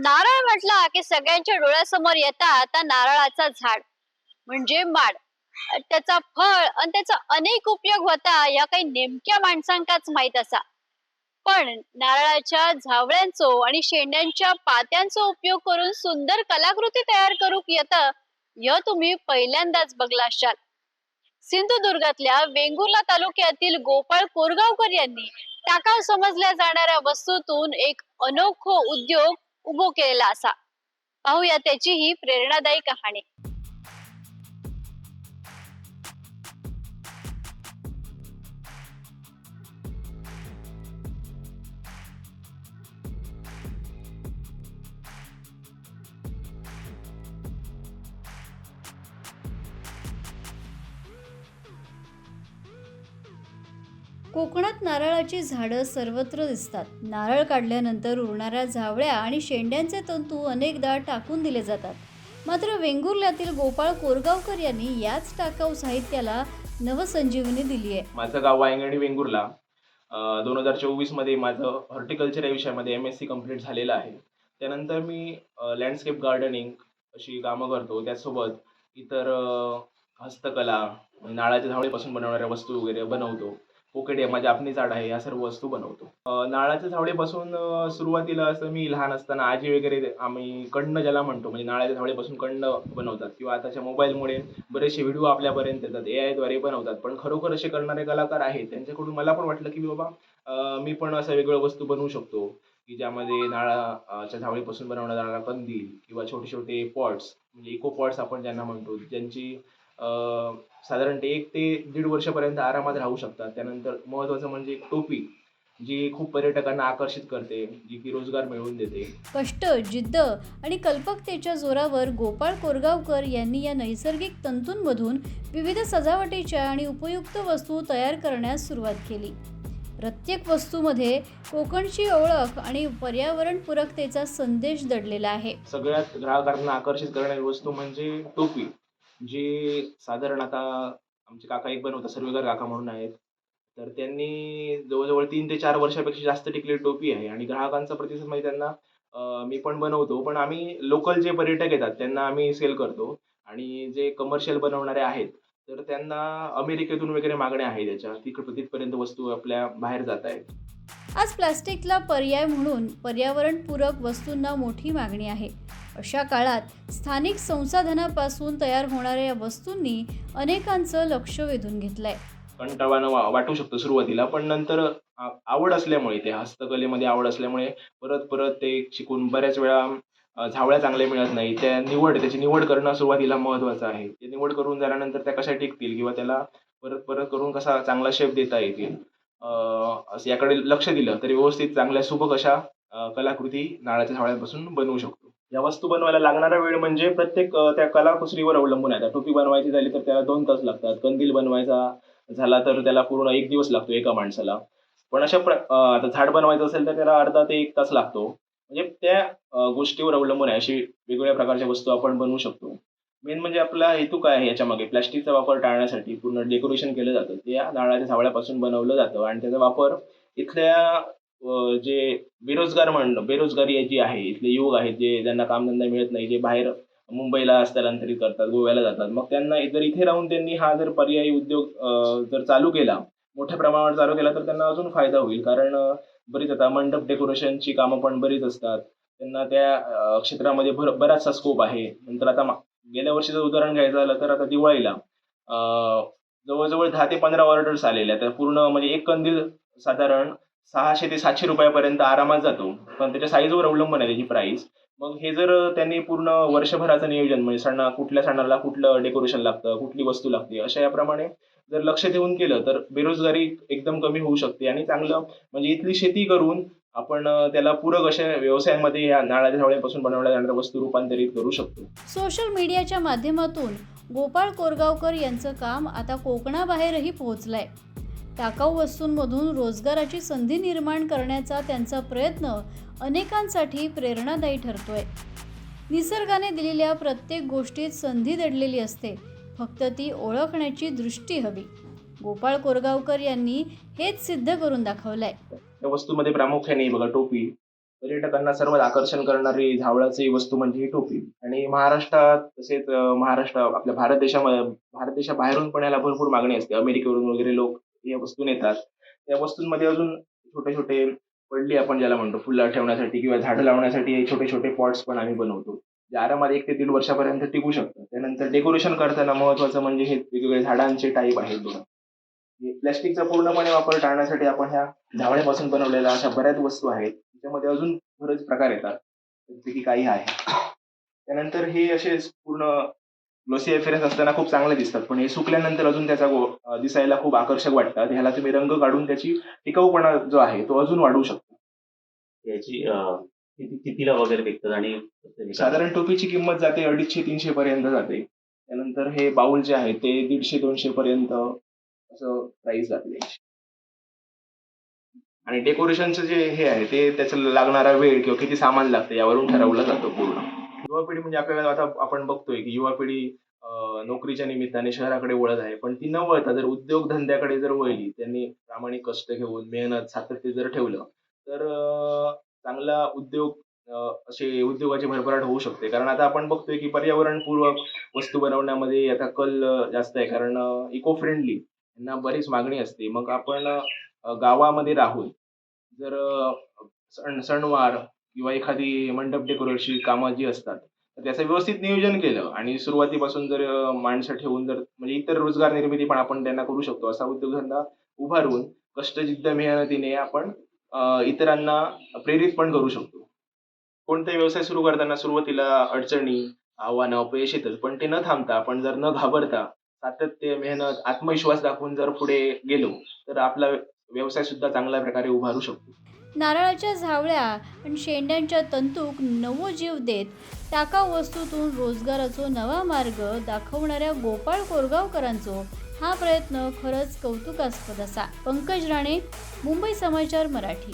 नारळ म्हटला की सगळ्यांच्या डोळ्यासमोर येता आता नारळाचा झाड म्हणजे माड. त्याचा फळ आणि त्याचा अनेक उपयोग होता या काही नेमक्या माणसांकाच माहित असा. पण नारळाच्या झावळ्यांचो आणि शेंड्यांच्या पात्यांचा उपयोग करून सुंदर कलाकृती तयार करूक येत य तुम्ही पहिल्यांदाच बघला असाल. सिंधुदुर्गातल्या वेंगुर्ला तालुक्यातील गोपाळ कोरगावकर यांनी टाकाऊ समजल्या जाणाऱ्या वस्तूतून एक अनोखो उद्योग उभो केलेला असा. पाहूया त्याची ही प्रेरणादायी कहाणी. कोकणात नारळाची झाडं सर्वत्र दिसतात. नारळ काढल्यानंतर उरणाऱ्या झावळ्या आणि शेंड्यांचे तंतू अनेकदा टाकून दिले जातात. मात्र वेंगुर्ल्यातील गोपाळ कोरगावकर यांनी याच टाकाऊ साहित्याला नवसंजीवनी दिली आहे. माझं गाव वायंगणी वेंगुर्ला. 2024 मध्ये माझं हॉर्टिकल्चर या विषयामध्ये MSc कंप्लीट झालेलं आहे. त्यानंतर मी लँडस्केप गार्डनिंग अशी कामं करतो. त्यासोबत इतर हस्तकला, नारळाच्या झावळीपासून बनवणाऱ्या वस्तू वगैरे बनवतो. कोकेडिया माझी आपणी झाड आहे, या सर्व वस्तू बनवतो. नारळाच्या झावळीपासून सुरुवातीला असं मी लहान असताना आजी वगैरे आम्ही कडणं ज्याला म्हणतो, म्हणजे नारळाच्या झावळीपासून कडणं बनवतात किंवा आताच्या मोबाईलमुळे बरेचसे व्हिडिओ आपल्यापर्यंत येतात, AI द्वारे बनवतात. पण खरोखर असे करणारे कलाकार आहेत. त्यांच्याकडून मला पण वाटलं की बाबा मी पण असं वेगळं वस्तू बनवू शकतो की ज्यामध्ये नारळाच्या झावळीपासून बनवण्यात जाणारा कंदील किंवा छोटे छोटे पॉट्स, म्हणजे इको पॉट्स आपण ज्यांना म्हणतो, ज्यांची साधारणतः 1 ते 1.5 वर्षापर्यंत आरामात राहू शकतात. त्यानंतर महत्त्वाचं म्हणजे एक टोपी, जी खूप पर्यटकांना आकर्षित करते, जी की रोजगार मिळवून देते. कष्ट, जिद्द आणि कल्पकतेच्या जोरावर गोपाळ कोरगावकर यांनी या नैसर्गिक तंतूंमधून विविध सजावटीच्या आणि उपयुक्त वस्तू तयार करण्यास सुरुवात केली. प्रत्येक वस्तूमध्ये कोकणची ओळख आणि पर्यावरणपूरकतेचा संदेश दडलेला आहे. सगळ्यात ग्राहकांना आकर्षित करणारी वस्तू म्हणजे टोपी, जी साधारण आता आमचे काका एक बनवतात, सर्वेकर काका म्हणून आहेत. तर त्यांनी जवळजवळ 3 ते 4 वर्षापेक्षा जास्त टिकलेली टोपी आहे आणि ग्राहकांचा प्रतिसाद म्हणजे त्यांना मी पण बनवतो, पण आम्ही लोकल जे पर्यटक येतात त्यांना आम्ही सेल करतो आणि जे कमर्शियल बनवणारे आहेत, तर त्यांना अमेरिकेतून वगैरे मागण्या आहेत त्याच्या. तिथपर्यंत वस्तू आपल्या बाहेर जात आहेत. आज प्लास्टिकला पर्याय म्हणून पर्यावरणपूरक वस्तूंना मोठी मागणी आहे. अशा काळात स्थानिक संसाधनापासून तयार होणाऱ्या या वस्तूंनी अनेकांचं लक्ष वेधून घेतलंय. कंटाळवाणं वाटू शकतं सुरुवातीला, पण नंतर आवड असल्यामुळे, ते हस्तकलेमध्ये आवड असल्यामुळे परत परत ते शिकून बऱ्याच वेळा झावळ्या चांगल्या मिळत नाही. त्याची निवड करणं सुरुवातीला महत्त्वाचं आहे. ते निवड करून झाल्यानंतर त्या कशा टिकतील किंवा त्याला परत परत करून कसा चांगला शेप देता येतील, असं याकडे लक्ष दिलं तर व्यवस्थित चांगल्या सुबक अशा कलाकृती नारळाच्या झावळ्यांपासून बनवू शकतो. या वस्तू बनवायला लागणारा वेळ म्हणजे प्रत्येक त्या कलाकुसरीवर अवलंबून आहे. टोपी बनवायची झाली तर त्याला 2 तास लागतात. कंदील बनवायचा झाला तर त्याला पूर्ण 1 दिवस लागतो एका माणसाला. पण आता झाड बनवायचं असेल तर त्याला अर्धा ते 1 तास लागतो. म्हणजे त्या गोष्टीवर अवलंबून आहे. अशी वेगवेगळ्या प्रकारच्या वस्तू आपण बनवू शकतो. मेन म्हणजे आपला हेतू काय आहे याच्यामागे, प्लास्टिकचा वापर टाळण्यासाठी पूर्ण डेकोरेशन केलं जातं. ते या नारळाच्या झावळ्यापासून बनवलं जातं आणि त्याचा वापर इथल्या जे बेरोजगारी जी आहे, इथले युवक आहेत जे ज्यांना कामधंदा मिळत नाही, जे बाहेर मुंबईला स्थलांतरित करतात, गोव्याला जातात. मग त्यांना जर इथे राहून त्यांनी हा जर पर्यायी उद्योग जर चालू केला, मोठ्या प्रमाणावर चालू केला, तर त्यांना अजून फायदा होईल. कारण बरीच आता मंडप डेकोरेशनची कामं पण बरीच असतात. त्यांना त्या क्षेत्रामध्ये बराचसा स्कोप आहे. नंतर आता गेल्या वर्षीचं उदाहरण घ्यायचं झालं तर आता दिवाळीला जवळजवळ 10 ते 15 ऑर्डर्स आलेल्या. तर पूर्ण म्हणजे एक कंदील साधारण 600 ते 700 रुपयापर्यंत आरामात जातो. पण त्याच्या साईजवर अवलंबून आहे त्याची प्राईस. मग हे जर त्यांनी पूर्ण वर्षभराचं नियोजन, म्हणजे कुठल्या सणाला कुठलं डेकोरेशन लागतं, कुठली वस्तू लागते, अशा याप्रमाणे जर लक्ष देऊन केलं तर बेरोजगारी एकदम कमी होऊ शकते आणि चांगलं म्हणजे इथली शेती करून आपण त्याला पूरक अशा व्यवसायांमध्ये या नारळाच्या झावळ्यांपासून बनवल्या जाणाऱ्या वस्तू रूपांतरित करू शकतो. सोशल मीडियाच्या माध्यमातून गोपाळ कोरगावकर यांचं काम आता कोकणाबाहेरही पोहोचलंय. टाकाऊ वस्तूंमधून रोजगाराची संधी निर्माण करण्याचा त्यांचा प्रयत्न अनेकांसाठी प्रेरणादायी ठरतोय. निसर्गाने दिलेल्या प्रत्येक गोष्टीत संधी दडलेली असते, फक्त ती ओळखण्याची दृष्टी हवी. गोपाळ कोरगावकर यांनी हेच सिद्ध करून दाखवलंय. त्या वस्तूमध्ये प्रामुख्याने बघा टोपी, पर्यटकांना सर्वात आकर्षण करणारी झावळाची वस्तू म्हणजे ही टोपी. आणि महाराष्ट्रात तसेच महाराष्ट्र आपल्या भारत देशाबाहेरून पण याला भरपूर मागणी असते. अमेरिकेवरून वगैरे लोक या वस्तू नेतात. त्या वस्तूंमध्ये अजून छोटे-छोटे पडली आपण ज्याला म्हणतो फुलं ठेवण्यासाठी किंवा झाडं लावण्यासाठी हे छोटे-छोटे पॉट्स पण आम्ही बनवतो. जे आरामात 1 ते 1.5 वर्षापर्यंत टिकू शकतात. त्यानंतर डेकोरेशन करताना महत्त्वाचं म्हणजे हे वेगवेगळे झाडांचे टाईप आहेत बघा. हे प्लास्टिकचा पूर्णपणे वापर टाळण्यासाठी आपण ह्या झावळ्यापासून बनवलेल्या अशा बऱ्याच वस्तू आहेत. त्याच्यामध्ये अजून बरेच प्रकार येतात. त्यापैकी काही आहे. त्यानंतर हे असे पूर्ण ग्लॉसी अपीअरन्स असताना खूप चांगले दिसतात. पण हे सुकल्यानंतर अजून त्याचा दिसायला खूप आकर्षक वाटतात. ह्याला तुम्ही रंग काढून त्याची टिकाऊपणा जो आहे तो अजून वाढवू शकता. याची कितीला वगैरे विकतात आणि कसं हे साधारण टोपीची किंमत जाते 250-300 पर्यंत जाते. त्यानंतर हे बाउल जे आहे ते 150-200 पर्यंत असं प्राइस जाते. आणि डेकोरेशनचं जे हे आहे ते त्याचं लागणारा वेळ किंवा किती सामान लागतं यावरून ठरवलं जातं पूर्ण. युवा पिढी म्हणजे आपल्याला आता आपण बघतोय की युवा पिढी नोकरीच्या निमित्ताने शहराकडे वळत आहे. पण ती न वळता जर उद्योगधंद्याकडे जर वळली, त्यांनी प्रामाणिक कष्ट घेऊन, मेहनत, सातत्य जर ठेवलं, तर चांगला उद्योग असे उद्योगाची भरभराट होऊ शकते. कारण आता आपण बघतोय की पर्यावरणपूरक वस्तू बनवण्यामध्ये आता कल जास्त आहे. कारण इको फ्रेंडली यांना बरीच मागणी असते. मग आपण गावामध्ये राहून जर सणवार किंवा एखादी मंडप डेकोरेशनची कामं जी असतात, तर त्याचं व्यवस्थित नियोजन केलं आणि सुरुवातीपासून जर माणसं ठेवून जर म्हणजे इतर रोजगार निर्मिती पण आपण त्यांना करू शकतो. असा उद्योगधंदा उभारून कष्टजिद्द मेहनतीने आपण इतरांना प्रेरित पण करू शकतो. कोणताही व्यवसाय सुरू करताना सुरुवातीला अडचणी, आव्हानं, अपयश येतच. पण ते न थांबता आपण जर न घाबरता सातत्य, मेहनत, आत्मविश्वास दाखवून जर पुढे गेलो, तर आपला व्यवसाय सुद्धा चांगल्या प्रकारे उभारू शकतो. नारळाच्या झावळ्या आणि शेंड्यांच्या तंतूक नवो जीव देत टाकाऊ वस्तूतून रोजगाराचो नवा मार्ग दाखवणाऱ्या गोपाळ कोरगावकरांचो हा प्रयत्न खरंच कौतुकास्पद असा. पंकज राणे, मुंबई समाचार मराठी.